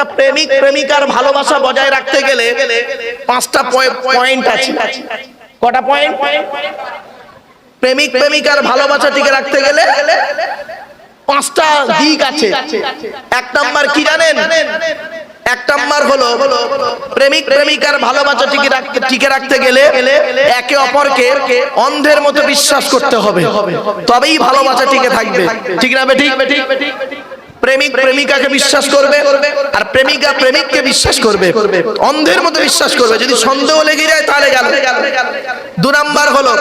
একটা প্রেমিক প্রেমিকার ভালোবাসা বজায় রাখতে গেলে 5টা পয়েন্ট আছে। কটা পয়েন্ট? প্রেমিক প্রেমিকার ভালোবাসা টিকে রাখতে গেলে 5টা দিক আছে। 1 নাম্বার কি জানেন? 1 নাম্বার হলো প্রেমিক প্রেমিকার ভালোবাসা টিকে রাখতে গেলে একে অপরকে অন্ধের মতো বিশ্বাস করতে হবে, তবেই ভালোবাসা টিকে থাকবে। ঠিক না বেঠিক? প্রেমিক প্রেমিকাকে বিশ্বাস করবে আর প্রেমিকা প্রেমিককে বিশ্বাস করবে, অন্ধের মতো বিশ্বাস করবে। যদি সন্দেহ লেগে যায় তাহলে গেল। 2 নাম্বার হলো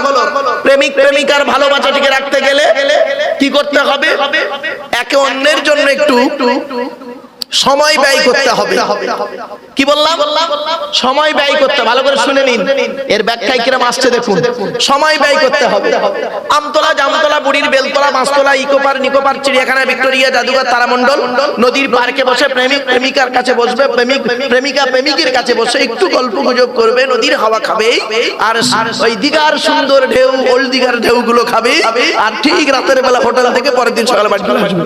প্রেমিক প্রেমিকার ভালোবাসা টিকে রাখতে গেলে কি করতে হবে? একে অন্যের জন্য একটু সময় ব্যয় করতে হবে। কি বললাম? সময় ব্যয় করতে। ভালো করে শুনে নিন, এর ব্যাখ্যায় কিরকম আসছে দেখুন। সময় ব্যয় করতে হবে। আমতলা, জামতলা, বুড়ির বেলতলা, মাছতলা, ইকোপার, নিকোপার, চিড়িয়াখানা, ভিক্টোরিয়া, জাদুঘর, তারামণ্ডল, নদীর পার্কে বসে প্রেমিক প্রেমিকার কাছে বসবে, প্রেমিকা প্রেমিকের কাছে বসে একটু গল্প গুজব করবে, নদীর হাওয়া খাবে আর ওই দিঘার সুন্দর ঢেউ, ওল্ড দিঘার ঢেউগুলো খাবে, আর ঠিক রাতের বেলা হোটেল থেকে পরের দিন সকালে বাড়ি চলে আসবে।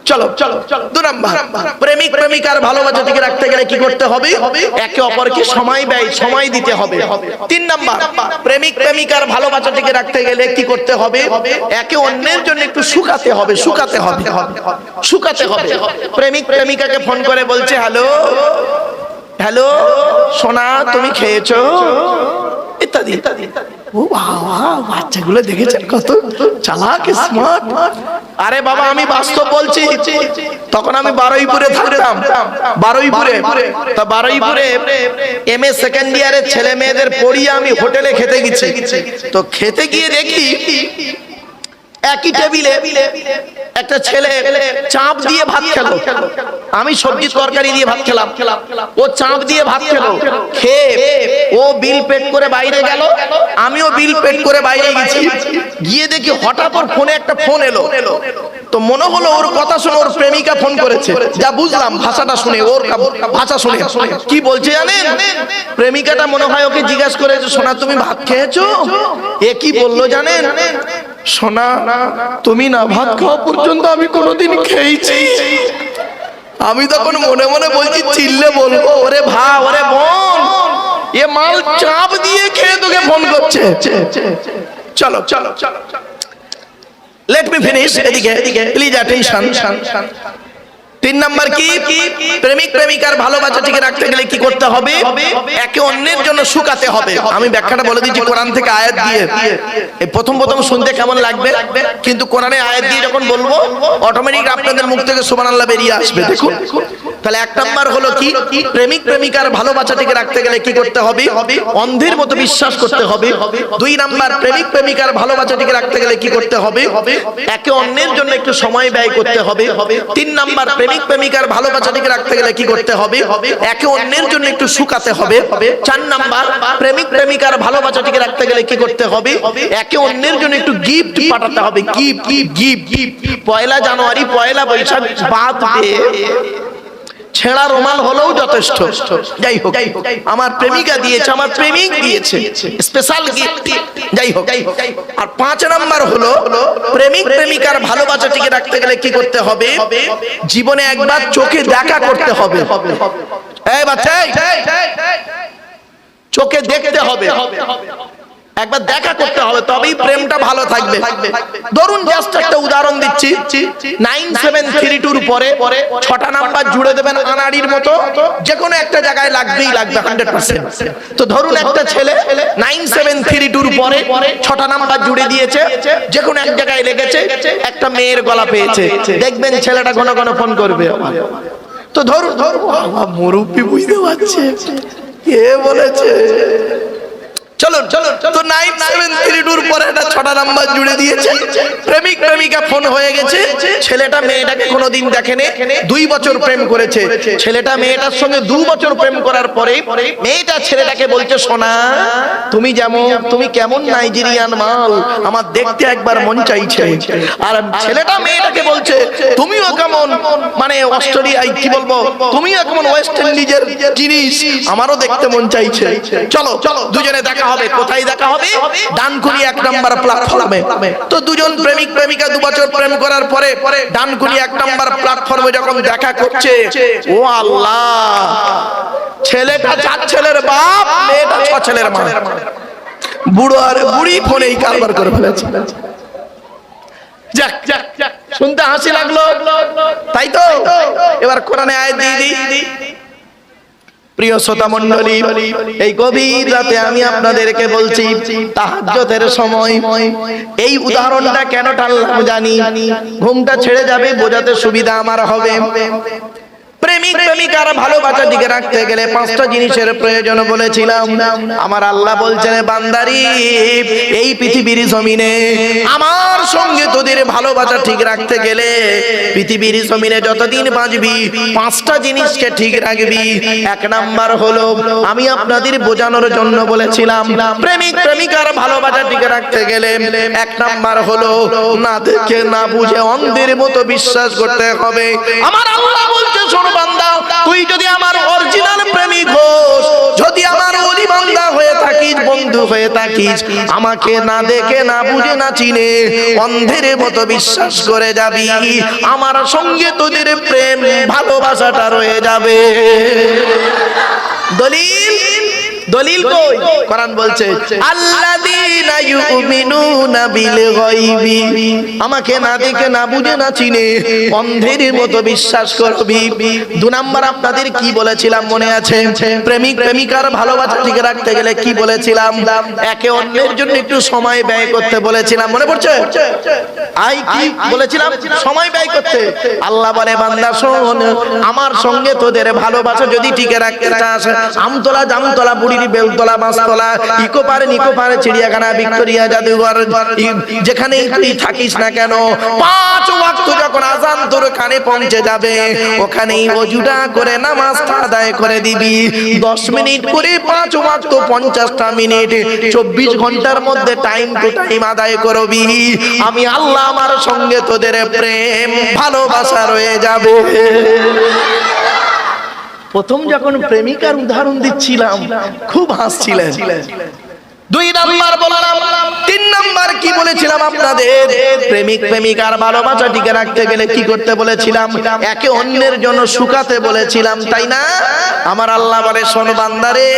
চলো চলো। 2 নাম্বার প্রেমিক প্রেমিকার ভালোবাসা টিকে রাখতে গেলে কি করতে হবে? একে অপরকে সময় দিতে হবে। 3 নাম্বার প্রেমিক প্রেমিকার ভালোবাসা টিকে রাখতে গেলে কি করতে হবে? একে অন্যের জন্য একটু শুকাতে হবে। প্রেমিক প্রেমিকাকে ফোন করে বলছে, হ্যালো হ্যালো সোনা, তুমি খেয়েছো? ইত্যাদি ইত্যাদি। ও বাবা, বাচ্চাগুলো দেখেছেন কত চালাক, স্মার্ট। আরে বাবা, আমি বাস্তব বলছি। তখন আমি বারুইপুরে থাকতাম। বারুইপুরে এমএ সেকেন্ড ইয়ারের ছেলে মেয়েদের পড়িয়ে আমি হোটেলে খেতে গেছি। তো খেতে গিয়ে দেখি একই টেবিলে একটা ছেলে চাপ দিয়ে ভাত খেলো, আমি সবজি তরকারি দিয়ে ভাত খেলাম। ও চাপ দিয়ে ভাত খেলো, খেয়ে ও বিল পেড করে বাইরে গেল, আমিও বিল পেড করে বাইরে গেছি। গিয়ে দেখি হঠাৎ ওর ফোনে একটা ফোন এলো। তো মনে হলো ওর কথা শুনে ওর প্রেমিকা ফোন করেছে। যা বুঝলাম ভাষাটা শুনে, ওর ভাষা শুনে কি বলছে জানেন? প্রেমিকাটা মনে হয় ওকে জিজ্ঞাসা করেছে, সোনা তুমি ভাত খেয়েছো? এ কি বললো জানেন? সোনা, তুমি না ভাত খাওয়া পর্যন্ত আমি কোনোদিন খেয়েছি। আমি তখন মনে মনে বলছি, চিল্লে বলবো, ওরে ভাই, ওরে বোন, এ মাল চাপ দিয়ে খেয়ে তোকে ফোন করছে। চলো চলো চলো, লেট মি ফিনিশ। এদিকে প্লিজ অ্যাটেনশন। 3 নাম্বার কি? প্রেমিক প্রেমিকার ভালোবাসা টিকে রাখতে গেলে কি করতে হবে? একে অন্যের জন্য শুকাতে হবে। আমি ব্যাখ্যাটা বলে দিচ্ছি কোরআন থেকে আয়াত দিয়ে। এই প্রথম শুনতে কেমন লাগবে, কিন্তু কোরআনে আয়াত দিয়ে যখন বলবো অটোমেটিক আপনাদের মুখ থেকে সুবহানাল্লাহ বেরিয়ে আসবে। দেখুন তাহলে 1 নাম্বার হলো কি? প্রেমিক প্রেমিকার ভালোবাসা টিকে রাখতে গেলে কি করতে হবে? অন্ধের মতো বিশ্বাস করতে হবে। 2 নাম্বার প্রেমিক প্রেমিকার ভালোবাসা টিকে রাখতে গেলে কি করতে হবে? একে অন্যের জন্য একটু সময় ব্যয় করতে হবে। 3 নাম্বার প্রেমিক প্রেমিকার ভালোবাসা টিকে রাখতে গেলে কি করতে হবে? একে অন্যের জন্য একটু শুকাতে হবে। 4 নাম্বার প্রেমিক প্রেমিকার ভালোবাসা টিকে রাখতে গেলে কি করতে হবে? একে অন্যের জন্য একটু গিফট পাঠাতে হবে। গিফট। 1 জানুয়ারি 1 বৈশাখ বাদ দিয়ে ছেঁড়া রুমাল হলেও যথেষ্ট। যাই হোক, আমার প্রেমিকা দিয়েছে, আমার প্রেমিক দিয়েছে, স্পেশাল গিফট। যাই হোক। আর 5 নাম্বার হলো প্রেমিক প্রেমিকার ভালোবাসা টিকে রাখতে গেলে কি করতে হবে? জীবনে একবার চোখে দেখা করতে হবে। এই বাচ্চা, চোখে দেখতে হবে, একবার দেখা করতে হবে, তবেই প্রেমটা ভালো থাকবে। ধরুন জাস্ট একটা উদাহরণ দিচ্ছি, 9732 পরে 6টা নাম্বার জুড়ে দেবেন আনাড়ির মতো, যে কোনো একটা জায়গায় লাগবেই লাগবে 100%। তো ধরুন একটা ছেলে 9732 পরে 6টা নাম্বার জুড়ে দিয়েছে, যে কোনো এক জায়গায় লেগেছে, একটা মেয়ের গলা পেয়েছে, দেখবেন ছেলেটা ঘন ঘন ফোন করবে। তো ধরুন মুরব্বি বুঝতে পারছে কে বলেছে। চলো চলো, তো 9732 পরে একটা 6টা নাম্বার জুড়ে দিয়েছে, প্রেমিক প্রেমিকা ফোন হয়ে গেছে। ছেলেটা মেয়েটাকে কোনোদিন দেখেনি, 2 বছর প্রেম করেছে। ছেলেটা মেয়েটার সঙ্গে 2 বছর প্রেম করার পরে মেয়েটা ছেলেটাকে বলছে, সোনা তুমি কেমন নাইজেরিয়ান মাল, আমার দেখতে একবার মন চাইছে। আর ছেলেটা মেয়েটাকে বলছে, তুমিও কেমন মানে অস্ট্রেলিয়ায় কি বলবো, তুমিও কেমন ওয়েস্ট ইন্ডিজের জিনিস, আমারও দেখতে মন চাইছে। চলো চলো, দুজনে দেখা দেখা হবে। কোথায় দেখা হবে? ডানকুনি 1 নম্বর প্ল্যাটফর্মে। তো দুজন প্রেমিক প্রেমিকা 2 বছর প্রেম করার পরে ডানকুনি 1 নম্বর প্ল্যাটফর্মে যখন দেখা করছে, ও আল্লাহ, ছেলেটা 4 ছেলের বাপ, মেয়েটা 6 ছেলের মা। বুড়ো আর বুড়ি ফোনেই কারবার করে ফেলেছে। যাক শুনতে হাসি লাগলো, তাই তো? এবার কোরআনে আয়াত দিয়ে দিই। প্রিয় শ্রোতা মণ্ডলী, এই গভীর রাতে আমি আপনাদেরকে বলছি, তাহাজ্জুদের সময় এই উদাহরণটা কেন টানলাম জানি? ঘুমটা ছেড়ে যাবে, বোঝাতে সুবিধা আমার হবে। প্রেমিক প্রেমিকার ভালোবাসা টিকে রাখতে গেলে 5টা জিনিসের প্রয়োজন বলেছিলাম। আমার আল্লাহ বলছেন, বান্দারি, এই পৃথিবীর জমিনে আমার সঙ্গে তোদের ভালোবাসা ঠিক রাখতে গেলে পৃথিবীর জমিনে যতদিন বাঁচবি 5টা জিনিসকে ঠিক রাখবি। 1 নাম্বার হলো, আমি আপনাদের বোঝানোর জন্য বলেছিলাম, প্রেমিক প্রেমিকার ভালোবাসা টিকে রাখতে গেলে 1 নাম্বার হলো, না দেখে না বুঝে অন্ধের মতো বিশ্বাস করতে হবে। আমার আল্লাহ বলছে, শোনো বান্দা, তুই যদি আমার অরিজিনাল প্রেমিক হোস, যদি আমার ওলি বান্দা হয়ে থাকিস, বন্ধু হয়ে থাকিস, আমাকে না দেখে না বুঝে না চিনে অন্ধের মতো বিশ্বাস করে যাবি, আমার সঙ্গে তোদের প্রেম ভালোবাসাটা রয়ে যাবে। দলিল কই? কোরআন বলছে, আল্লাযীনা ইউমিনুনা বিল গায়বি, আমাকে না দেখে না বুঝে না চিনে অন্ধের মতো বিশ্বাস করবি। 2 নাম্বার আপনাদের কি বলেছিলাম মনে আছে? প্রেমিক প্রেমিকার ভালোবাসা ঠিক রাখতে গেলে কি বলেছিলাম? একে অন্যের জন্য একটু সময় ব্যয় করতে বলেছিলাম, মনে পড়ছে? কি বলেছিলাম? সময় ব্যয় করতে। আল্লাহ বলে, বান্দা শোন, আমার সঙ্গে তোদের ভালোবাসা যদি টিকে রাখতে চাস, আমতলা জামতলা বুড়ির বেলতলা মাছতলা ইকো পারে চিড়িয়াখানা ভিক্টোরিয়া জাদুঘর যেখানেই তুই থাকিস না কেন, 5 ওয়াক্ত যখন আযান তোর কানে পৌঁছে যাবে, ওখানেই ওযুটা করে নামাজটা আদায় করে দিবি। 10 মিনিট করে 5 ওয়াক্ত 50টা মিনিট 24 ঘন্টার মধ্যে টাইম টু টাইম আদায় করবি। আমি আল্লাহ আমার সঙ্গে তোদের প্রেম ভালোবাসা রয়ে যাবে। প্রথম যখন প্রেমিকার উদাহরণ দিচ্ছিলাম খুব হাসছিলেন। 2 নাম্বার বললাম। 3 নাম্বার কি বলেছিলাম আপনাদের? প্রেমিক প্রেমিকার ভালোবাসা টিকে রাখতে গেলে কি করতে বলেছিলাম? একে অন্যের জন্য শুকাতে বলেছিলাম, তাই না? আমার আল্লাহ বলে, শোন বান্দারে,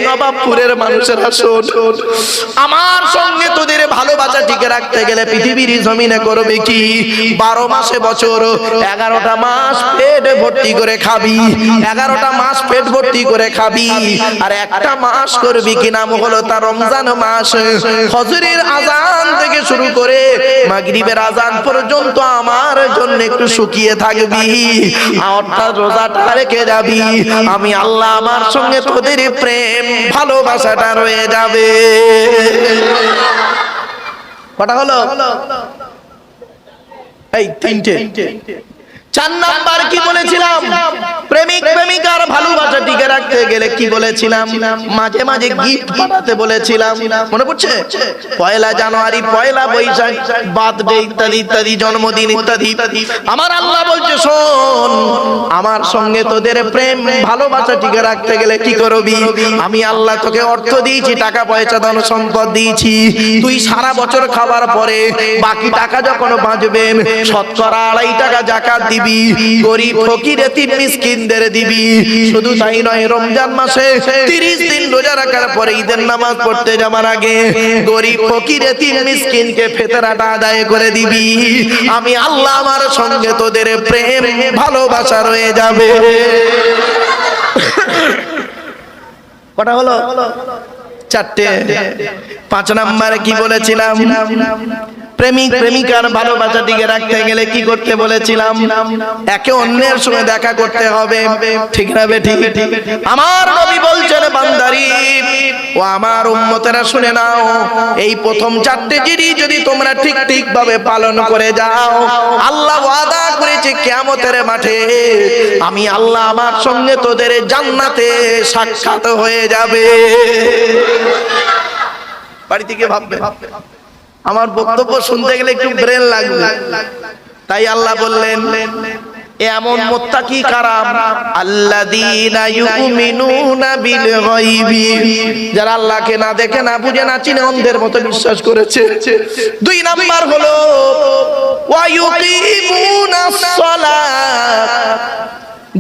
নবাবপুরের মানুষেরা শোন, আমার সঙ্গে তোদের ভালোবাসা টিকে রাখতে গেলে পৃথিবীর জমিনে করবে কি? 12 মাসে বছর 11টা মাস পেট ভর্তি করে খাবি, 11টা মাস পেট ভর্তি করে খাবি। আর একটা মাস করবি কি, নাম হলো তার রমজান মাস। ফজরের আযান থেকে শুরু করে মাগরিবের আযান পর্যন্ত আমার জন্য একটু শুকিয়ে থাকবি, অর্থাৎ রোজাটা রেখে যাবি। আমি আল্লাহ আমার সঙ্গে তোদের প্রেম ভালোবাসাটা রয়ে যাবে। কটা হলো? এই 3টে। 4 নাম্বার কি বলেছিলাম? প্রেমিক প্রেমিকার ভালোবাসা টিকে রাখতে গেলে কি বলেছিলাম? মাঝে মাঝে গিফট পাঠাতে বলেছিলাম, মনে পড়ছে? 1 জানুয়ারি, 1 বৈশাখ, বার্থডে ইত্যাদি ইত্যাদি, জন্মদিন ইত্যাদি। আমার আল্লাহ বলছে, শোন, আমার সঙ্গে তোদের প্রেম ভালোবাসা টিকে রাখতে গেলে কি করবি? আমি আল্লাহ তোকে অর্থ দিয়েছি, টাকা পয়সা ধন সম্পদ দিয়েছি। তুই সারা বছর খাবার পরে বাকি টাকা যখন বাঁচবে, শতকরা 2.5 টাকা যাকাত দিবি, গরিব ফকির এতিম মিসকিনদের দিবি। শুধু তাই নয়, রমজান মাসে 30 দিন রোজা রাখার পরে ঈদের নামাজ পড়তে যাবার আগে গরিব ফকির এতিম মিসকিনকে ফিতরাটা আদায় করে দিবি। আমি আল্লাহ আমার সঙ্গে তোদের প্রেম ভালোবাসা রয়ে যাবে। কটা হলো? 4টে। 5 নম্বরে কি বলেছিলাম? প্রেমিক প্রেমিকার ভালোবাসা টিকে রাখতে গেলে কি করতে বলেছিলাম? একে অন্যের সঙ্গে দেখা করতে হবে, ঠিক না বেঠিক? আমার নবী বলছেন, বান্দারি ও আমার উম্মতেরা শুনে নাও, এই প্রথম 4টে জিনিস যদি তোমরা ঠিক ঠিক ভাবে পালন করে যাও, আল্লাহ ওয়াদা করেছে কিয়ামতের মাঠে আমি আল্লাহ আমার সঙ্গে তোদের জান্নাতে সাক্ষাৎ হয়ে যাবে। বাড়ি থেকে ভাববে, আমার বক্তব্য শুনতে গেলে একটু ব্রেন লাগবে, তাই আল্লাহ বললেন এমন মুত্তাকি কারা? আল্লাযীনা ইউমিনুনা বিল গায়বি, যারা আল্লাহকে না দেখে না বুঝে না চিনে অন্ধের মতো বিশ্বাস করেছে। দুই নাম্বার হলো ওয়া ইউকিমুনাস সালাত,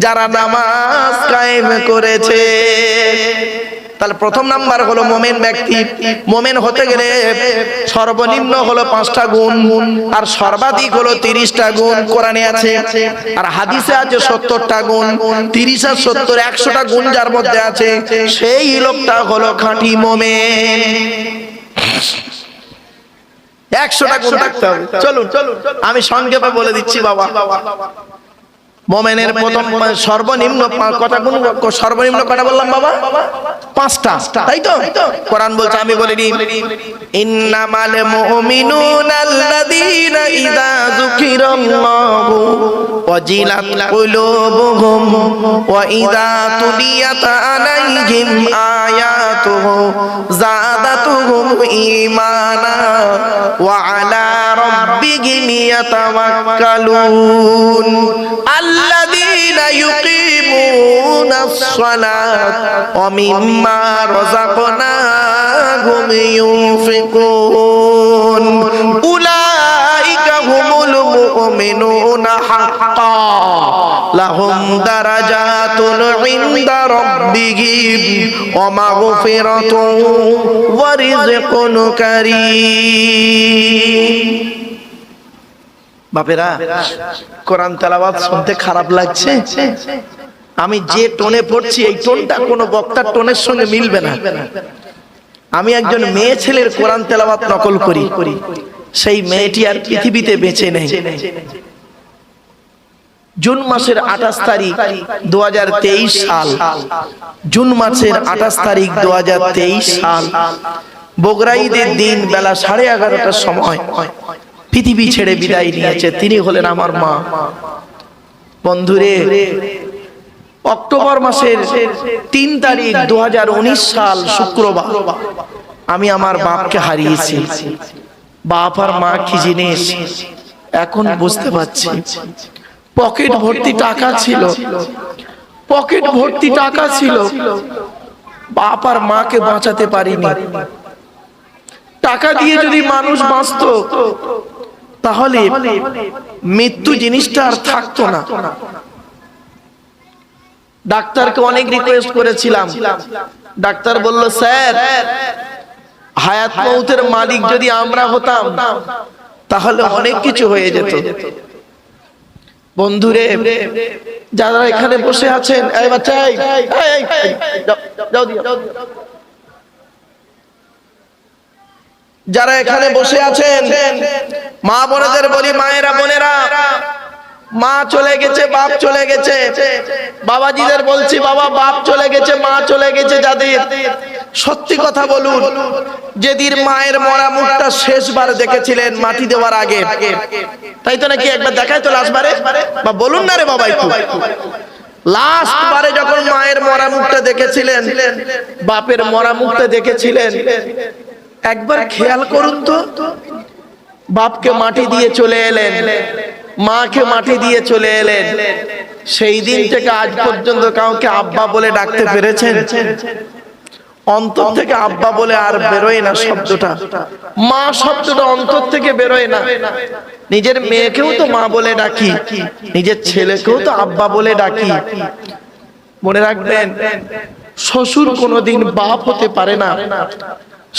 যারা নামাজ কায়েম করেছে। তাহলে প্রথম নাম্বার হলো মুমিন ব্যক্তি। মুমিন হতে গেলে সর্বনিম্ন হলো 5টা গুণ আর সর্বাধিক হলো 30টা গুণ কোরআনে আছে, আর হাদিসে আছে 70টা গুণ। 30 আর 70 100টা গুণ যার মধ্যে আছে সেই লোকটা হলো খাঁটি মুমিন। 100টা গুণ থাকতে হবে। চলুন আমি সংক্ষেপে বলে দিচ্ছি বাবা। মুমিনের প্রথম সর্বনিম্ন কটা গুণ? সর্বনিম্ন কটা বললাম বাবা? 5টা, তাই তো? কোরআন বলছে, আমি বলিনি, ইন্নামাল মুমিনুনা আল্লাযীনা ইযা যুকিরাল্লাহু ওয়াজিলাত কুলুবুহুম ওয়া ইযা তুলিয়াত আলাইহিম আয়াতুহু যাদাতুহুম ঈমানা ওয়া আলা রাব্বিহিম ইয়াতাওয়াক্কালুন আল্লাযীনা ইউকিমুনাস সালাত ওয়া মিম্মা রাযাকনাহুম ইউনফিকুন উলাইকা হুমুল মুমিনুনা হাক্কান লাহুম দারাজাতুন ইনদা রাব্বিহিম ওয়া মাগফিরাতুন ওয়া রিজকুন কারীম। বাপেরা, কোরআন তেলাওয়াত শুনতে খারাপ লাগছে? আমি যে টোনে পড়ছি এই টোনটা কোনো বক্তার টোনের সঙ্গে মিলবে না। আমি একজন মেয়ে ছেলের কোরআন তেলাওয়াত নকল করি, সেই মেয়েটি আর পৃথিবীতে বেঁচে নেই। জুন মাসের 28 তারিখ 2023 সাল, জুন মাসের 28 তারিখ 2023 সাল, বগরা ঈদের দিন বেলা 11:30টার সময় পৃথিবী ছেড়ে বিদায় নিয়েছে। তিনি হলেন আমার মা। বন্ধুরে, অক্টোবর মাসের 3 তারিখ 2019 সাল শুক্রবার আমি আমার বাপকে হারিয়েছি। বাপ আর মা কি জিনিস এখন বুঝতে পারছি। পকেট ভর্তি টাকা ছিল, পকেট ভর্তি টাকা ছিল, বাপ আর মাকে বাঁচাতে পারিনি। টাকা দিয়ে যদি মানুষ বাঁচতো তাহলে মৃত্যু জিনিসটা আর থাকতো না। ডাক্তারকে অনেক রিকোয়েস্ট করেছিলাম, ডাক্তার বলল, স্যার হায়াত মৌতের মালিক যদি আমরা হতাম তাহলে অনেক কিছু হয়ে যেত। বন্ধুরে, যারা এখানে বসে আছেন, এই বাচ্চা, যারা এখানে বসে আছেন, মা বোনেদের বলি, মায়েরা বোনেরা, মা চলে গেছে, বাপ চলে গেছে। বাবাজিদের বলছি, বাবা বাপ চলে গেছে, মা চলে গেছে যাদের, সত্যি কথা বলুন, যেদিন মায়ের মরা মুখটা শেষবার দেখেছিলেন মাটি দেওয়ার আগে, তাই তো নাকি? একবার দেখাই তো লাস্ট বারে, বা বলুন না রে বাবা একটু। লাস্ট বারে যখন মায়ের মরা মুখটা দেখেছিলেন, বাপের মরা মুখটা দেখেছিলেন, একবার খেয়াল করুন তো। বাপকে মাটি দিয়ে চলে এলেন, মাকে মাটি দিয়ে চলে এলেন, সেই দিন থেকে আজ পর্যন্ত কাউকে আব্বা বলে ডাকতে পেরেছেন? অন্তর থেকে আব্বা বলে আর বেরোয় না শব্দটা, মা শব্দটা অন্তর থেকে বেরোয় না। নিজের মেয়েকেও তো মা বলে ডাকি, নিজের ছেলেকেও তো আব্বা বলে ডাকি। মনে রাখবেন, শ্বশুর কোনোদিন বাপ হতে পারে না,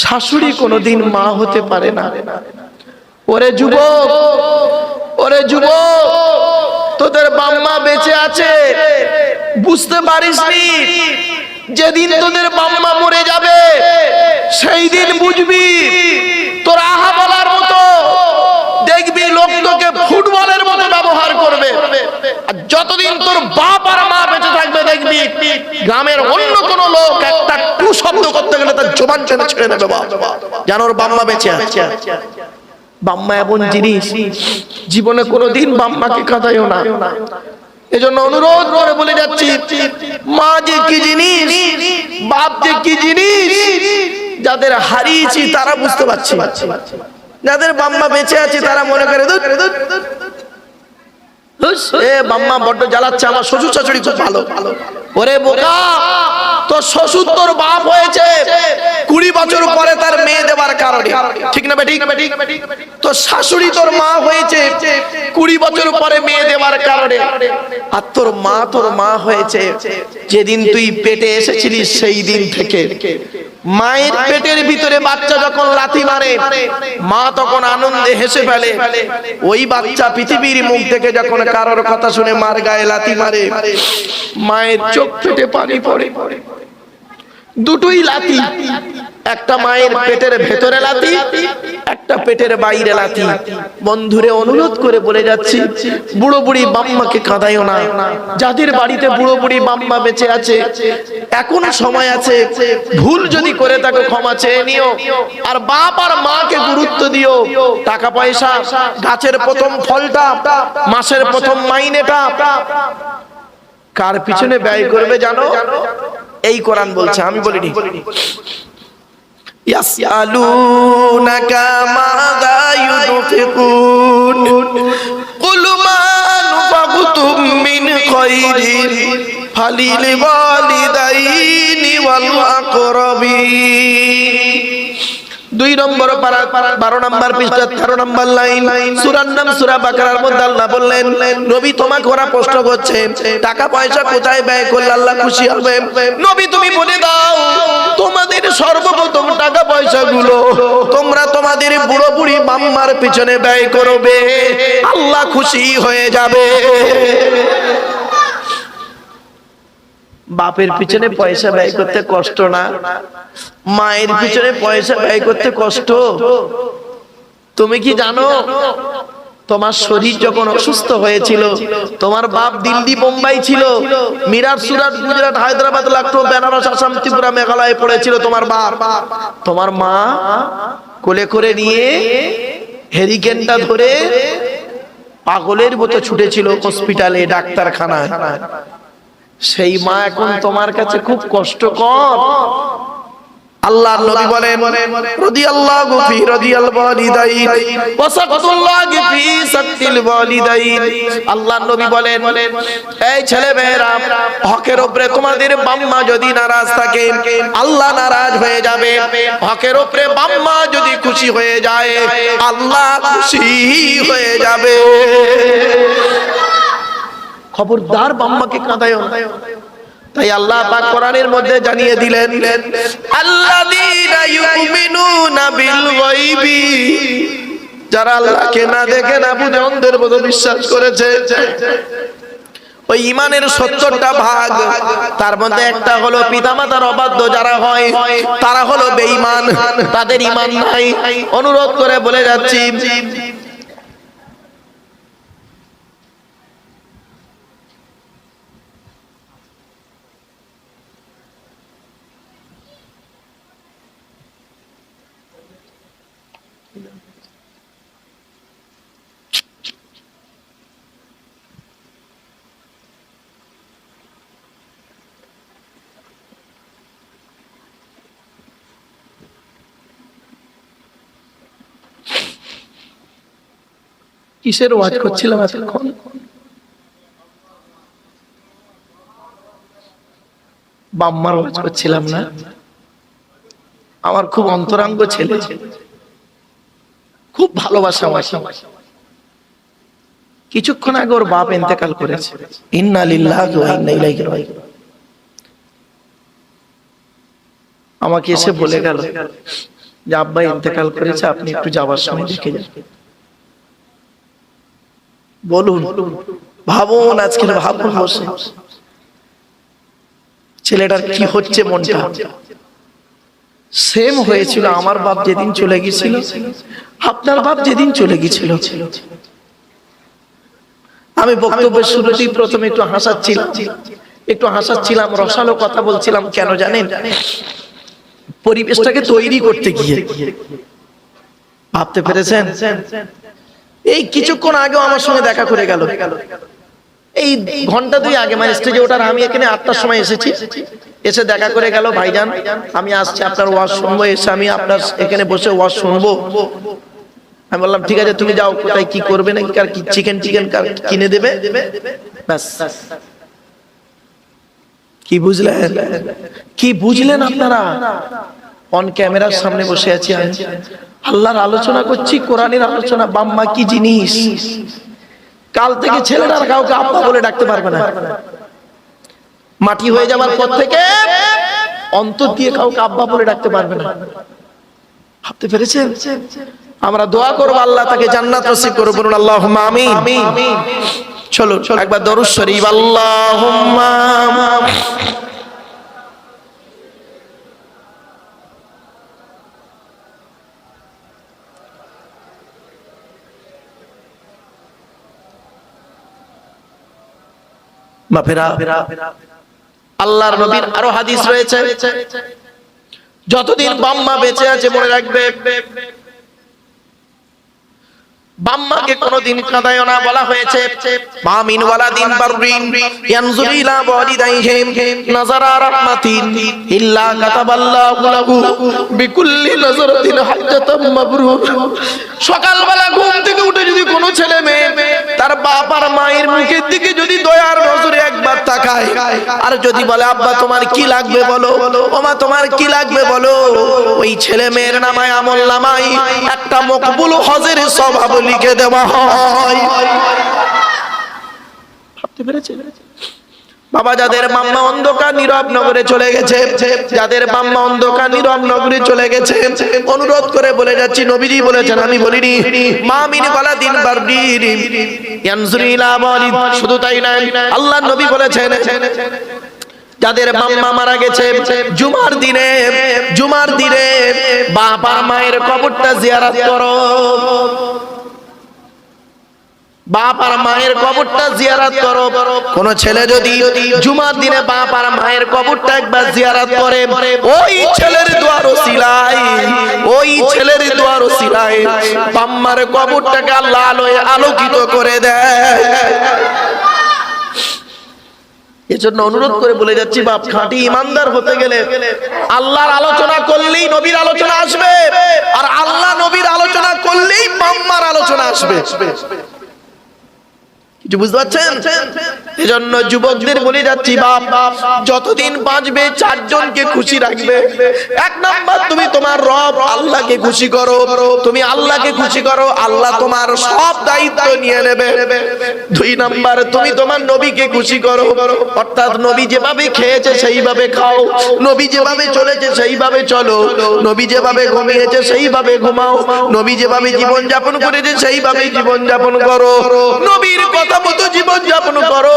শাশুড়ি কোনোদিন মা হতে পারে না। ওরে যুবক, ওরে যুবক, তোদের বাম্মা বেঁচে আছে বুঝতে পারিসনি, যেদিন তোদের বাম্মা মরে যাবে সেই দিন বুঝবি। তোর আহা বলার মতো দেখবি লোক তোকে ফুটবলের মতো ব্যবহার করবে, আর যতদিন তোর বাপ আর মা বেঁচে থাকবে দেখবি গ্রামের অন্য কোন লোক একটা টু শব্দ করতে গেলে তার জবান টেনে ছেড়ে দেবে, যেন ওর বাম্মা বেঁচে আছে। বাম্মা এমন জিনিস, জীবনে কোনোদিন বাম্মাকে কাঁদাইও না। এজন্য অনুরোধ করে বলে যাচ্ছি, মা যে কি জিনিস, বাপ যে কি জিনিস, যাদের হারিয়েছি তারা বুঝতে পারছি, যাদের বাম্মা বেঁচে আছে তারা মনে করে এ বাম্মা বড্ড জ্বালাচ্ছে, আমার শ্বশুর শাশুড়ি খুব ভালো। ওরে বোকা, তোর শ্বশুর তোর বাপ হয়েছে 20 বছর পরে তার মেয়ে দেবার কারণে, ঠিক না বেঠিক? তোর শাশুড়ি তোর মা হয়েছে 20 বছর পরে মেয়ে দেবার কারণে, আর তোর মা হয়েছে যেদিন তুই পেটে এসেছিলিস সেই দিন থেকে। মায়ের পেটের ভিতরে বাচ্চা যখন লাথি মারে, মা তখন আনন্দে হেসে ফেলে। ওই বাচ্চা পৃথিবীর মুখ থেকে যখন কারোর কথা শুনে মার গায়ে লাথি মারে, মায়ের চোখ ফেটে পানি পড়ে। দুটোই লাথি, একটা মায়ের পেটের ভেতরে লাথি, একটা পেটের বাইরে লাথি। বন্ধুরে অনুরোধ করে বলে যাচ্ছি, বুড়ো বুড়ি বাম্মাকে কাঁদাইও না। যাদের বাড়িতে বুড়ো বুড়ি বাম্মা বেঁচে আছে, এখনো সময় আছে। ভুল যদি করে তাকে ক্ষমা চেয়ে নিও, আর বাপ আর মাকে গুরুত্ব দিও। টাকা পয়সা, গাছের প্রথম ফলটা, মাসের প্রথম মাইনেটা কার পিছনে ব্যয় করবে জানো? এই কোরআন বলছে, আমি বলিনি। ইয়াসআলুনাকা মাযা ইউনফিকুন কুল মা আনফাকতুম মিন খায়রিন ফালিল ওয়ালিদাইনি ওয়াল আকরাবিন। 2 নম্বর পারা 12 নম্বর পৃষ্ঠা 13 নম্বর লাইন, সূরার নাম সূরা বাকারার মধ্যে আল্লাহ বললেন, নবী তোমাকে ওরা প্রশ্ন করছে টাকা পয়সা কোথায় ব্যয় করলে আল্লাহ খুশি হবে। নবী তুমি বলে দাও, তোমাদের সর্বপ্রথম টাকা পয়সাগুলো তোমরা তোমাদের বুড়ো বুড়ি বাম্মার পিছনে ব্যয় করবে, আল্লাহ খুশি হয়ে যাবে। বাপের পিছনে পয়সা ব্যয় করতে কষ্ট না? মায়ের পিছনে পয়সা ব্যয় করতে কষ্ট? তুমি কি জানো, তোমার শরীর যখন অসুস্থ হয়েছিল, তোমার বাপ দিল্লি বোম্বাই ছিল, মিরাট, সুরাট, গুজরাট, হায়দ্রাবাদ, লখনৌ, বেনারস, আসাম, ত্রিপুরা, মেঘালয়ে পড়েছিল তোমার বাপ। তোমার মা কোলে করে নিয়ে হেরিকেনটা ধরে পাগলের মতো ছুটেছিল হসপিটালে, ডাক্তারখানায়। সেই মা এখন তোমার কাছে খুব কষ্টকর। আল্লাহর নবী বলেন, রাদিয়াল্লাহু ফি রাদিয়াল ওয়ালিদাইন ওয়া সাকাতুল্লাহি ফি সাকাতিল ওয়ালিদাইন। আল্লাহর নবী বলেন, এই ছেলে মেয়েরা, হকের উপরে তোমাদের বাম্মা যদি নারাজ থাকে, আল্লাহ নারাজ হয়ে যাবে। হকের উপরে বাম্মা যদি খুশি হয়ে যায়, আল্লাহ খুশি হয়ে যাবে। খবরদার বাম্মাকে কাঁদায়ও না। তাই আল্লাহ পাক কোরআনের মধ্যে জানিয়ে দিলেন, আল্লাযীনা ইউমিনুনা বিল গায়বি, যারা আল্লাহকে না দেখে না বুঝে অন্ধের মতো বিশ্বাস করেছে। ওই ঈমানের 70টা ভাগ, তার মধ্যে একটা হলো পিতামাতার অবাধ্য যারা হয়, তারা হলো বেঈমান, তাদের ঈমান নাই। অনুরোধ করে বলে যাচ্ছি, কিসের ওয়াজ করছিলাম এতক্ষণ? বাম্মার ওয়াজ করছিলাম না? আমার খুব অন্তরঙ্গ ছেলে, খুব ভালোবাসা আমার। কিছুক্ষণ আগে ওর বাপ ইন্তেকাল করেছে, ইন্না লিল্লাহি ওয়া ইন্না ইলাইহি রাজিউন। আমাকে এসে বলে গেল যে আব্বা ইন্তেকাল করেছে, আপনি একটু যাওয়ার সময় দেখে যান। বলুন, ভাবুন, আজকের ভাবুন বসে ছেলেটার কি হচ্ছে মনটা। সেম হয়েছিল আমার বাপ যেদিন চলে গিয়েছিল, আপনার বাপ যেদিন চলে গিয়েছিল। আমি বক্তব্যের শুরুতেই প্রথমে একটু হাসাচ্ছিলাম, রসালো কথা বলছিলাম। কেন জানেন? পরিবেশটাকে তৈরি করতে গিয়ে। ভাবতে পেরেছেন? এই কিছুক্ষণ আগেও আমার সঙ্গে দেখা করে গেল, এই ঘন্টা 2 আগে, মানে স্টেজে ওঠার আমি এখানে 8টার সময় এসেছি, এসে দেখা করে গেল, ভাইজান আমি আসছি আপনার ওয়াজ শুনবো, এসে আমি আপনার এখানে বসে ওয়াজ শুনবো। আমি বললাম ঠিক আছে তুমি যাও, কোথায় কি করবে নাকি কার কি চিকেন কিনে দেবে ব্যাস। কি বুঝলেন? কি বুঝলেন আপনারা? অন ক্যামেরার সামনে বসে আছি আমি, আল্লাহর আলোচনা করছি, কোরআনের আলোচনা। বাম্মা কি জিনিস? কাল থেকে ছেলেরা কাউকে আব্বা বলে ডাকতে পারবে না। মাটি হয়ে যাওয়ার পর থেকে অন্তর দিয়ে কাউকে আব্বা বলে ডাকতে পারবে না। ভাবতে পেরেছেন? আমরা দোয়া করব আল্লাহ তাকে জান্নাত নসিব করুন, বলুন আল্লাহুম্মা আমিন। চলো একবার দরুদ শরীফ, আল্লাহুম্মা মাফেরা। আল্লাহর নবীর আরো হাদিস রয়েছে, যতদিন বাম্মা বেঁচে আছে মনে রাখবে বাম্মাকে কোনদিন কাঁদায়ও না। বলা হয়েছে মা মিন ওয়ালাদিন বাররিন ইয়ানজুরু ইলা ওয়ালিদাইহিম নাযারা রাহমাতিন ইল্লা কাতাবাল্লাহু লাহু বিকুল্লি নাযরাতিন হাজ্জাতাম মাবরুর। সকালবেলা ঘুম থেকে উঠে যদি কোনো ছেলে মেয়ে তার বাপ আর মায়ের মুখের দিকে যদি দয়ার নজরে একবার তাকায়, আর যদি বলে আব্বা তোমার কি লাগবে বলো, ও মা তোমার কি লাগবে বলো, ওই ছেলে মেয়ের নামায় আমল নামায় একটা মকবুল হজের সওয়াব লিখে দেওয়া হয়। ভাবতে পেরেছেন? বাবা, যাদের মাম্মা অন্ধকার নীরব নগরে চলে গেছে, যাদের মাম্মা অন্ধকার নীরব নগরে চলে গেছে, অনুরোধ করে বলে যাচ্ছি, নবীজি বলেছেন, আমি বলিনি, মা মিন ওয়ালাদিন বাররিন ইয়ানজুরু ইলা ওয়ালিদ। শুধু তাই নয়, আল্লাহর নবী বলেছেন যাদের মাম্মা মারা গেছে জুমার দিনে বাপ আর মায়ের কবরটা জিয়ারত করো। বাপ আর মায়ের কবরটা জিয়ারত করো। কোন ছেলে যদি জুমার দিনে বাপ আর মায়ের কবরটা একবার জিয়ারত করে, ওই ছেলের দোয়ার ওসিলায় বাম্মার কবরটাকে আল্লাহ আলোয় আলোকিত করে দেয়। এজন্য অনুরোধ করে বলে যাচ্ছি, বাপ খাঁটি ইমানদার হতে গেলে আল্লাহর আলোচনা করলেই নবীর আলোচনা আসবে, আর আল্লাহ নবীর আলোচনা করলেই বাম্মার আলোচনা আসবে। কিছু বুঝতে পারছেন? এজন্য যুবকদের বলে যাচ্ছি, বাপ যতদিন বাঁচবে চারজনকে খুশি রাখবে। এক নাম্বার, তুমি তোমার রব আল্লাহকে খুশি করো। তুমি আল্লাহকে খুশি করো, আল্লাহ তোমার সব দায়িত্ব নিয়ে নেবে। দুই নাম্বার, তুমি তোমার নবীকে খুশি করো, অর্থাৎ নবী যেভাবে খেয়েছে সেইভাবে খাও, নবী যেভাবে চলেছে সেইভাবে চলো, নবী যেভাবে ঘুমিয়েছে সেইভাবে ঘুমাও, নবী যেভাবে জীবন যাপন করেছে সেইভাবে জীবন যাপন করো, নবীর কথা মতো জীবন যাপন করো।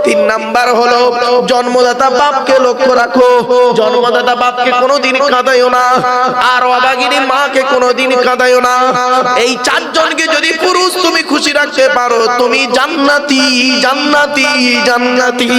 তিন নাম্বার হলো জন্মদাতা বাপকে লক্ষ্য রাখো, জন্মদাতা বাপকে কোনোদিন কাঁদায়ও না, আর অভাগিনী মাকে কোনোদিন কাঁদায়ও না। এই চারজনকে যদি পুরুষ তুমি খুশি রাখতে পারো, তুমি জান্নাতি জান্নাতি জান্নাতি।